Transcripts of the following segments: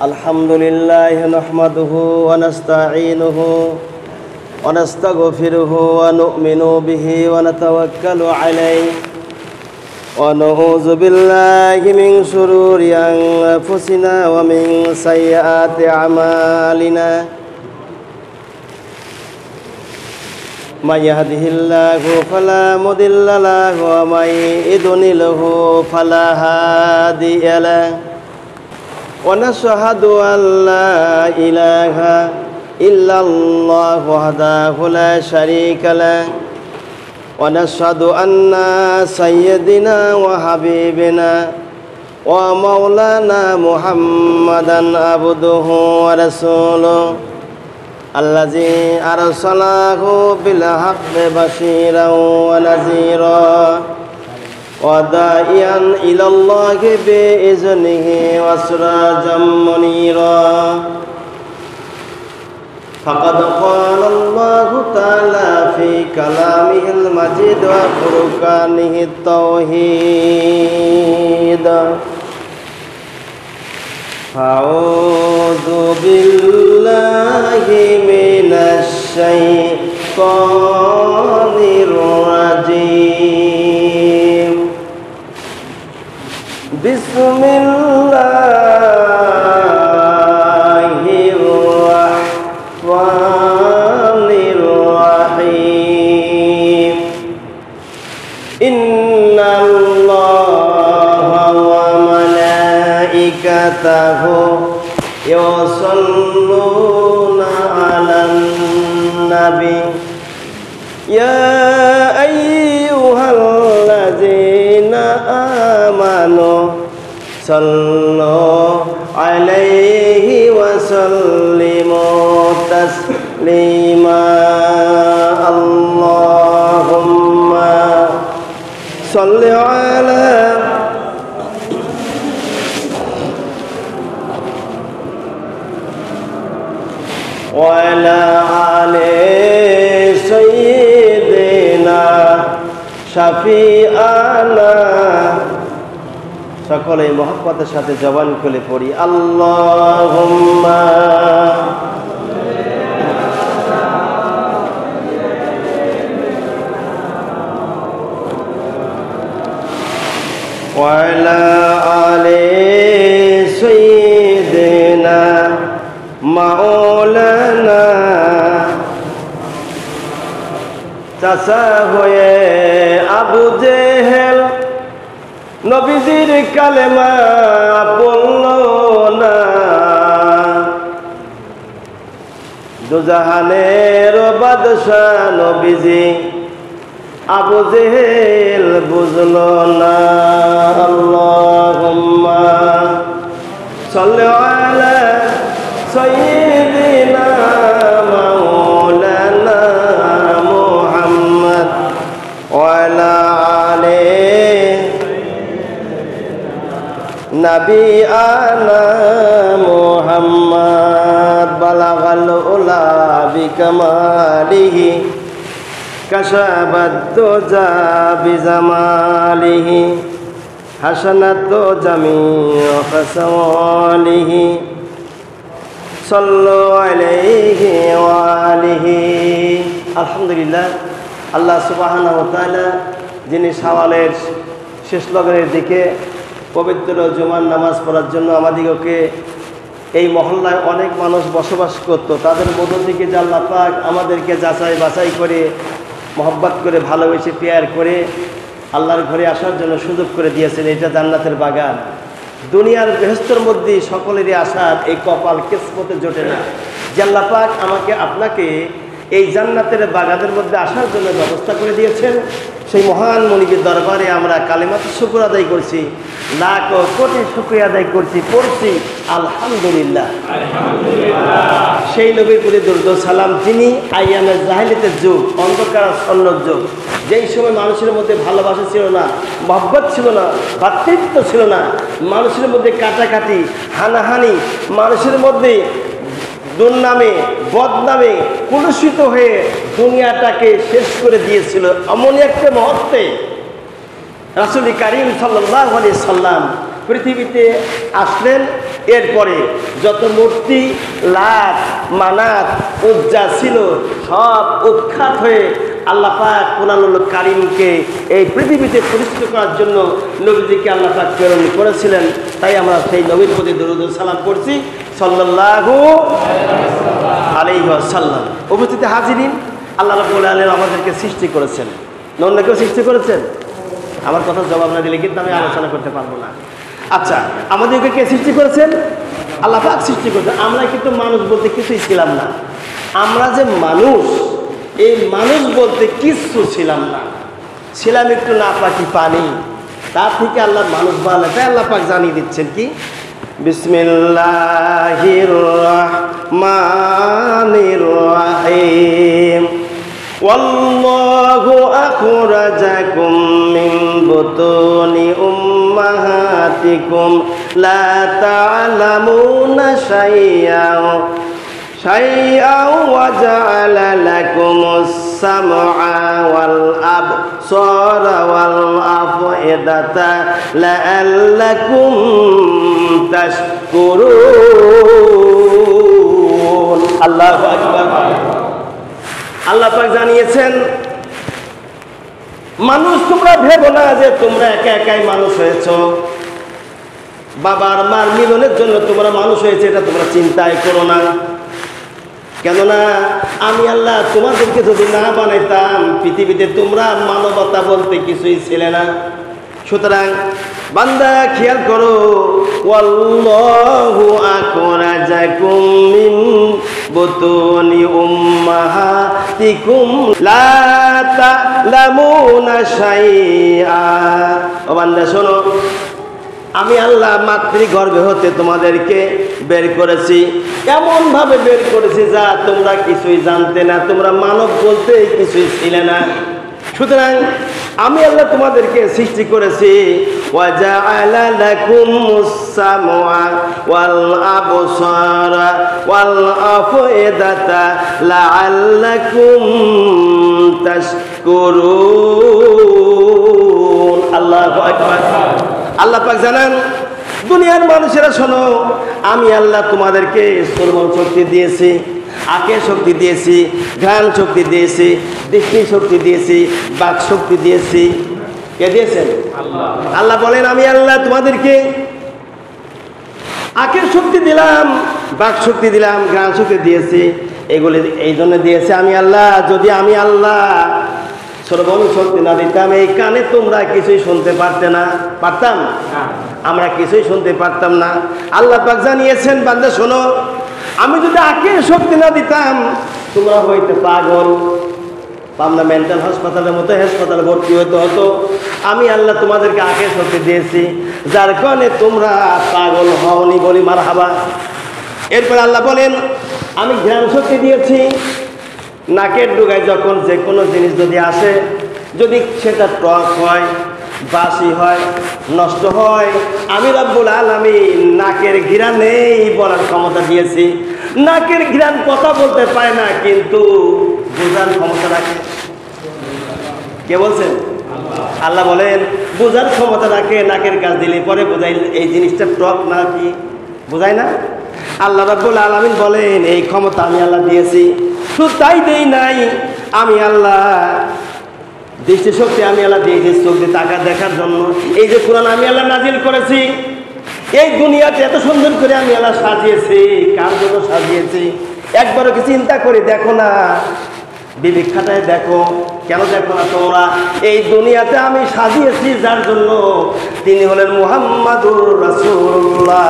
আলহামদুলিল্লাহ নাহমাদুহু ওয়া নাস্তাঈনুহু ওয়া নাস্তাগফিরুহু ওয়া নু'মিনু বিহি ওয়া নাতাওয়াক্কালু আলাইহি ওয়া নাউযু বিল্লাহি মিন শুরুরি আনফুসিনা ওয়া মিন সাইয়্যাতি আমালিনা من يهده الله فلا مضل له ومن يضلله فلا هادي له ونشهد أن لا إله إلا الله وحده لا شريك له ونشهد أن سيدنا وحبيبنا ومولانا محمدا عبده ورسوله الذي أرسله بالحق بشيرا ونذيرا وداعيا إلى الله بإذنه وسراجا منيرا فقد قال الله تعالى في كلامه المجيد وفرقانه التوحيد أعوذ بالله من الشيطان الرجيم بسم الله الرحمن الرحيم إن الله وملائكته يصلون على النبي يا أيها الذين آمنوا صلوا عليه وسلموا تسليما اللهم صل على وعلى آل سيدنا شفيعنا সকলে মহব্বতের সাথে জবান খুলে পড়ি আল্লাহুম্মা وعلى آل سيدنا মাওলানা চাচা হয়ে আবু জেহেল নবীজির কালেমা পড়ল না দুজাহানের বাদশাহ নবীজি আবু জেহেল বুঝল না আল্লাহুম্মা সাল্লি আলা سيدنا مولانا محمد وعلى آله نبينا محمد بلغ العلا بكماله كشف الدجى بجماله حسنت جميع خصاله صلوا عليه وآله আলহামদুলিল্লাহ আল্লাহ সুবহানাহু ওয়া তাআলা যিনি শাওয়ালের শেষ লগনের দিকে পবিত্র জুমার নামাজ পড়ার জন্য আমাদিগকে এই মহল্লায় অনেক মানুষ বসবাস করত তাদের মধ্য থেকে যে আল্লাহ পাক আমাদেরকে যাচাই বাছাই করে মহব্বত করে ভালোবেসে পেয়ার করে আল্লাহর ঘরে আসার জন্য সুযোগ করে দিয়েছেন এটা জান্নাতের বাগান দুনিয়ার বেহেশতের মধ্যে সকলেরই আসার এই কপাল কিসমতে জোটে না যে আল্লাহ পাক আমাকে আপনাকে এই জান্নাতের বাগানের মধ্যে আসার জন্য ব্যবস্থা করে দিয়েছেন সেই মহান মনিবের দরবারে আমরা কালেমাত শুকর আদায় করছি লাখ কোটি শুকরিয়া আদায় করছি পড়ছি আলহামদুলিল্লাহ সেই নবীর প্রতি দরুদ ও সালাম যিনি আইয়ামে জাহিলিয়াতের যুগ অন্ধকারাচ্ছন্ন যুগ যেই সময় মানুষের মধ্যে ভালোবাসা ছিল না মহব্বত ছিল না ভ্রাতৃত্ব ছিল না মানুষের মধ্যে কাটাকাটি হানাহানি মানুষের মধ্যে দুর্নামে বদনামে কুলুষিত হয়ে দুনিয়াটাকে শেষ করে দিয়েছিল এমন একটা মুহূর্তে রাসূল কারীম সাল্লাল্লাহু আলাইহি সাল্লাম পৃথিবীতে আসলেন। এরপরে যত মূর্তি, লাত, মানাত, উজ্জা ছিল সব উৎখাত হয়ে আল্লাহ পাক কুরআনুল কারীমকে এই পৃথিবীতে প্রতিষ্ঠিত করার জন্য নবীজিকে আল্লাহ পাক প্রেরণ করেছিলেন। তাই আমরা সেই নবীর প্রতি দরুদ ও সালাম করছি সাল্লাল্লাহু আলাইহি ওয়াসাল্লাম। উপস্থিত হাজিরিন, আল্লাহ রাব্বুল আলামিন আমাদেরকে সৃষ্টি করেছেন, অন্যকেও সৃষ্টি করেছেন। আমার কথা জবাব না দিলে কিন্তু আমি আলোচনা করতে পারবো না। আচ্ছা, আমাদেরকে কে সৃষ্টি করেছেন? আল্লাহ পাক সৃষ্টি করেছেন। আমরা কিন্তু মানুষ বলতে কিছুই ছিলাম না। আমরা যে মানুষ, এই মানুষ বলতে কিচ্ছু ছিলাম না, ছিলাম একটু নাপাকি পানি। তার থেকে আল্লাহ মানুষ বানালেন। তাই আল্লাহ পাক জানিয়ে দিচ্ছেন কি, বিসমিল্লাহির রাহমানির রাহিম, ওয়াল্লাহু আখরাজাকুম মিন বুতুনি উম্মাহাতিকুম লা তা'লামুনা শাইআন ওয়া জা'আলা লাকুমুস সামআ ওয়াল আবসারা ওয়াল আফইদাতা লাআল্লাকুম তাশকুরুন। আল্লাহু আকবার। আল্লাহ পাক জানিয়েছেন, মানুষ তোমরা ভেবো না যে তোমরা একা একাই মানুষ হয়েছো, বাবার মার মিলনের জন্য তোমরা মানুষ হয়েছে, এটা তোমরা চিন্তাই করো না। কেননা আমি আল্লাহ তোমাদেরকে যদি না বানাইতাম, পৃথিবীতে তোমরা মানবতা বলতে কিছুই ছিলে না। সুতরাং বান্দা খেয়াল করো, ওয়াল্লাহু আখরাজাকুম মিন বুতুনি উম্মাহাতিকুম লা তা'লামুনা শাইআ। ও বান্দা শোনো, আমি আল্লাহ মাতৃগর্ভে হতে তোমাদেরকে বের করেছি, এমন ভাবে বের করেছি যা তোমরা কিছুই জানতে না, তোমরা মানব বলতে কিছুই ছিলে না। সুতরাং আমি আল্লাহ তোমাদেরকে সৃষ্টি করেছি, ওয়া জাআলা লাকুমুস সামআ ওয়াল আবসারা ওয়াল আফইদাতা লাআল্লাকুম তাশকুরুন। আল্লাহু আকবার। আল্লাহ পাক জানান, দুনিয়ার মানুষেরা শোনো, আমি আল্লাহ তোমাদেরকে শ্রবণ শক্তি দিয়েছি, আঁকের শক্তি দিয়েছি, ঘ্রাণ শক্তি দিয়েছি, দৃষ্টি শক্তি দিয়েছি, বাক শক্তি দিয়েছি। কে দিয়েছেন? আল্লাহ বলেন, আমি আল্লাহ তোমাদেরকে আঁকের শক্তি দিলাম, বাক শক্তি দিলাম, ঘ্রাণ শক্তি দিয়েছি। এগুলি এই জন্য দিয়েছে আমি আল্লাহ। যদি আমি আল্লাহ শ্রবণ শক্তি না দিতাম, এই কানে তোমরা কিছুই শুনতে পারতে না। পারতাম? আমরা কিছুই শুনতে পারতাম না। আল্লাহ পাক জানিয়েছেন, বান্দা শোনো, আমি যদি আঁকের শক্তি না দিতাম, তোমরা হইতে পাগল, পাবনা মেন্টাল হাসপাতালের মতো হাসপাতালে ভর্তি হতে হতো। আমি আল্লাহ তোমাদেরকে আঁকের শক্তি দিয়েছি, যার কারণে তোমরা পাগল হওনি, বলি মারহাবা। এরপর আল্লাহ বলেন, আমি জ্ঞান শক্তি দিয়েছি, নাকের ডুগায় যখন যে কোনো জিনিস যদি আসে, যদি সেটা টক হয়, বাসি হয়, নষ্ট হয়, আমি রব্বুল আলামিন নাকের ঘ্রাণ নেই বলার ক্ষমতা দিয়েছি। নাকের ঘ্রাণ কথা বলতে পায় না, কিন্তু বোঝার ক্ষমতা রাখে। কে বলছেন? আল্লাহ বলেন, বোঝার ক্ষমতা রাখে। নাকের কাজ দিলে পরে বোঝাই এই জিনিসটা টক না কি, বোঝায় না? আল্লাহ রাব্বুল আলামিন বলেন, এই ক্ষমতা আমি আল্লাহ দিয়েছি। শুধু তাই দেই নাই, আমি আল্লাহ দৃষ্টি শক্তি আমি আল্লাহ দিয়েছি চোখ দিয়ে তাকা দেখার জন্য। এই যে কোরআন আমি আল্লাহ নাজিল করেছি, এই দুনিয়াতে এত সুন্দর করে আমি আল্লাহ সাজিয়েছি। কার জন্য সাজিয়েছি? একবারও কি চিন্তা করে দেখো না? বিবেক খাটায় দেখো। কেন দেখো না তোমরা? এই দুনিয়াতে আমি সাজিয়েছি যার জন্য, তিনি হলেন মুহাম্মাদুর রাসূলুল্লাহ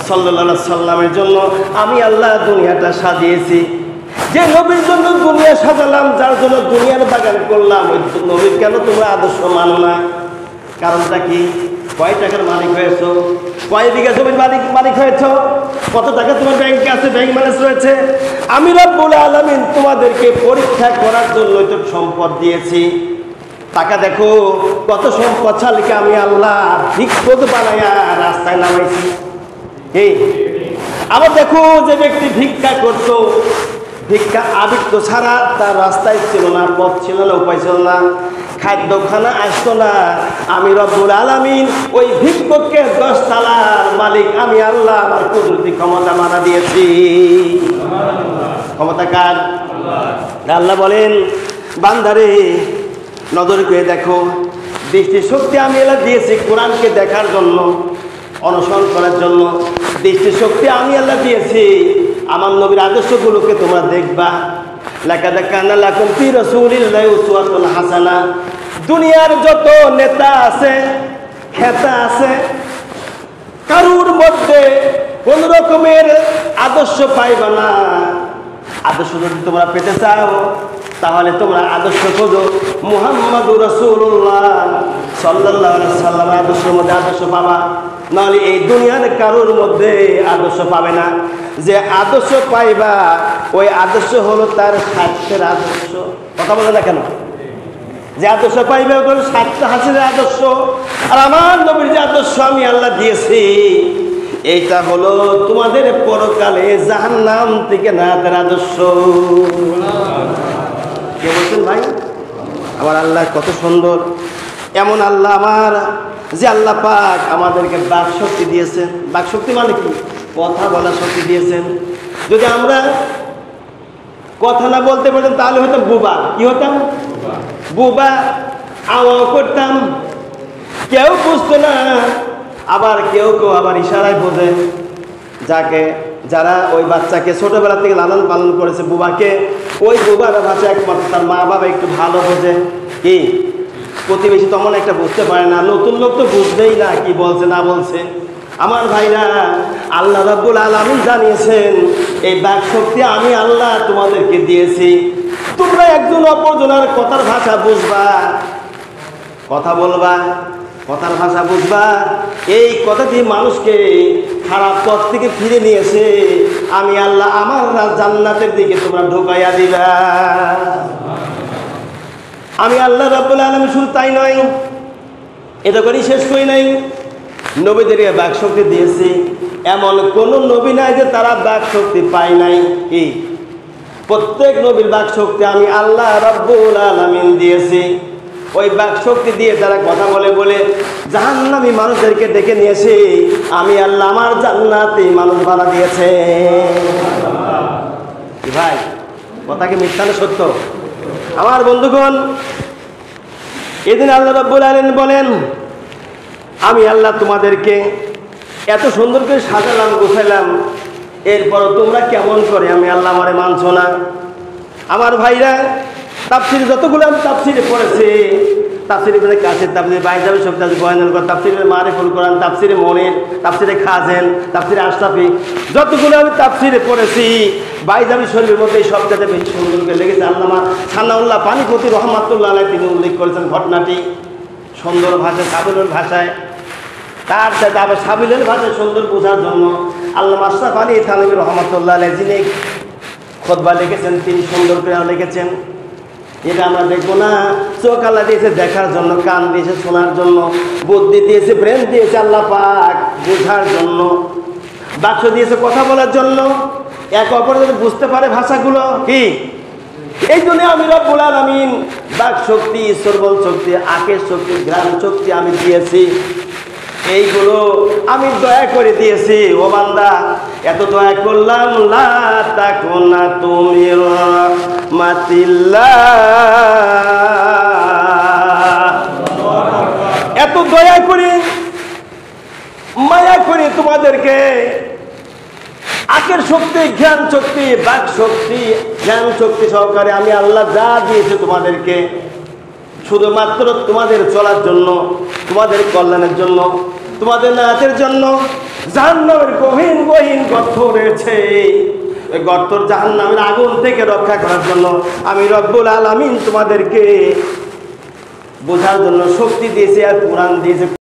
সাল্লাল্লাহু আলাইহি সাল্লামের জন্য আমি আল্লাহ দুনিয়াটা সাজিয়েছি। যে নবীর জন্য দুনিয়া সাজালাম, যার জন্য দুনিয়ার বাগান করলাম, ওই নবীর কেন তোমরা আদর্শ মানো না? কারণটা কি? কয় টাকার মালিক হয়েছ? কয় বিঘা জমির মালিক হয়েছ? কত টাকা তোমার ব্যাংকে আছে, ব্যাংক ব্যালেন্স রয়েছে? আমি রব্বুল আলামিন তোমাদেরকে পরীক্ষা করার জন্য তো সম্পদ দিয়েছি। টাকা দেখো, কত সম্পদ শালীকে আমি আল্লাহ ভিক্ষুক বানায়া রাস্তায় নামাইছি। এই আবার দেখো, যে ব্যক্তি ভিক্ষা করতো, ভিক্ষা আবৃত্ত ছাড়া তার রাস্তায় ছিল না, পথ ছিল না, উপায় ছিল না, খাদ্যখানা আসতো না। আমি রব্বুল আলামিন ওই ভিক্ষুককে 10 তালার মালিক আমি আল্লাহ আমার কুদরতি ক্ষমতা মানা দিয়েছি। ক্ষমতা কার? আল্লাহ বলেন, বান্দারে নজর করে দেখো, দৃষ্টি শক্তি আমি আল্লাহ দিয়েছি কোরআনকে দেখার জন্য, অনুসরণ করার জন্য। দৃষ্টি শক্তি আমি আল্লাহ দিয়েছি আমার নবীর আদর্শগুলোকে তোমরা দেখবা। লাকাদ কানা লাকুম ফি রাসূলিল্লাহি উসওয়াতুন হাসানা। দুনিয়ার যত নেতা আছে, খেতা আছে, কারুর মধ্যে কোন রকমের আদর্শ পাইবা না। আদর্শ যদি তোমরা পেতে চাও তাহলে তোমরা আদর্শ খোঁজো মুহাম্মাদুর রাসূলুল্লাহ সাল্লাল্লাহু আলাইহি সাল্লামের আদর্শের মধ্যে আদর্শ পাবা, নাহলে এই দুনিয়ার কারোর মধ্যে আদর্শ পাবে না। যে আদর্শ পাইবা ওই আদর্শ হলো তার স্বার্থের আদর্শ। কথা বলে না কেন? যে আদর্শ পাইবে ওগুলো স্বার্থ হাসিলের আদর্শ। আর আমার নবীর যে আদর্শ আমি আল্লাহ দিয়েছি এইটা হলো তোমাদের পরকালে জাহান্নাম থেকে নাজাতের আদর্শ। কে বলছেন ভাই? আমার আল্লাহ কত সুন্দর! এমন আল্লাহ আমার, যে আল্লাহ পাক আমাদেরকে বাক শক্তি দিয়েছেন। বাক শক্তি মানে কি? কথা বলার শক্তি দিয়েছেন। যদি আমরা কথা না বলতে পারতাম তাহলে হয়তো বুবা। কি হতাম? বুবা। আওয়াও করতাম, কেউ বুঝতো না। আবার কেউ কেউ আবার ইশারায় বোঝে। যারা ওই বাচ্চাকে ছোটবেলা থেকে লালন পালন করেছে, বুবাকে, ওই বুবার ভাষা একমাত্র তার মা বাবা একটু ভালো বোঝে। কি প্রতিবেশী তেমন একটা বুঝতে পারে না, নতুন লোক তো বুঝবেই না কি বলছে না বলছে। আমার ভাইরা, আল্লাহ রাব্বুল আলামিন জানিয়েছেন এই বাক শক্তি আমি আল্লাহ তোমাদেরকে দিয়েছি। তোমরা একজন অপরজনের কথার ভাষা বুঝবা, কথা বলবা, কথার ভাষা বুঝবা। এই কথাটি মানুষকে খারাপ পথ থেকে ফিরে নিয়েছে আমি আল্লাহ আমার জান্নাতের দিকে তোমরা ঢোকাইয়া দিবা। আমি আল্লাহ রাব্বুল আলামিন শুধু তাই নয়, এটা করেই শেষ করি নাই, নবীদেরকে বাক শক্তি দিয়েছি। এমন কোন নবী নাই যে তারা বাক শক্তি পায় নাই। কি প্রত্যেক নবীর বাক শক্তি আমি আল্লাহ রাব্বুল আলামিন দিয়েছি। ওই বাক শক্তি দিয়ে তারা কথা বলে বলে জাহান্নামী মানুষদেরকে ডেকে নিয়েছে আমি আল্লাহ আমার জান্নাতে মানুষ বানা দিয়েছে। ভাই কথা কি মিথ্যা না সত্য? আমার বন্ধুগণ, এদিন আল্লাহ রাব্বুল আলামিন বলেন আমি আল্লাহ তোমাদেরকে এত সুন্দর করে সাজালাম, গোছাইলাম, এরপর তোমরা কেমন করে আমি আল্লাহ আমারে মানছো না। আমার ভাইরা, তাফসির যতগুলো আমি তাফসিরে পড়েছি, তাফসিরে কাছের তাফসিরে বাইজাবি সব তাফসির বয়ানুল কোরআন, তাফসিরে মারিফুল কোরআন, তাফসিরে মনির, তাফসিরে খাজেন, তাফসিরে আশরাফি, যতগুলো আমি তাফসিরে পড়েছি বাইজাবি শরীফের মধ্যে সবচেয়ে বেশি সুন্দর করে লেগেছে আল্লামা সানাউল্লাহ পানিপতি রহমাতুল্লাহ আলাইহি তিনি উল্লেখ করেছেন ঘটনাটি সুন্দর ভাষায়, সাবিলের ভাষায়। তার সাথে আবার সাবিলের ভাষায় সুন্দর বোঝার জন্য আল্লামা আশরাফ আলী থানভী রহমাতুল্লাহ আলাইহি যিনি খুতবা লিখেছেন তিনি সুন্দর করে লিখেছেন। এটা আমরা দেখবো না, চোখ আল্লাহ দিয়েছে দেখার জন্য, কান দিয়েছে শোনার জন্য, বুদ্ধি দিয়েছে, ব্রেন দিয়েছে আল্লাহ পাক বোঝার জন্য, বাক্স দিয়েছে কথা বলার জন্য, এক অপরের যাতে বুঝতে পারে ভাষাগুলো। কি এই জন্য আমি রব্বুল আলামিন বাক শক্তি, শ্রবণ শক্তি, আঁখের শক্তি, ঘ্রাণ শক্তি আমি দিয়েছি। এইগুলো আমি দয়া করে দিয়েছি। ও বান্দা, এত দয়া করলাম, লা তাকুনাতু মির রাহমাতিল্লাহ, এত দয়া করে মায়া করে তোমাদেরকে আঁখের শক্তি, জ্ঞান শক্তি, বাক শক্তি, জ্ঞান শক্তি সহকারে আমি আল্লাহ যা দিয়েছি তোমাদেরকে শুধুমাত্র তোমাদের চলার জন্য, তোমাদের কল্যাণের জন্য, তোমাদের নাতের জন্য। জাহান্নামের গহীন গহীন গর্ত রয়েছে, ওই গর্তর জাহান্নামের আগুন থেকে রক্ষা করার জন্য আমি রব্বুল আলামিন তোমাদেরকে বোঝার জন্য শক্তি দিয়েছি আর কোরআন দিয়েছে।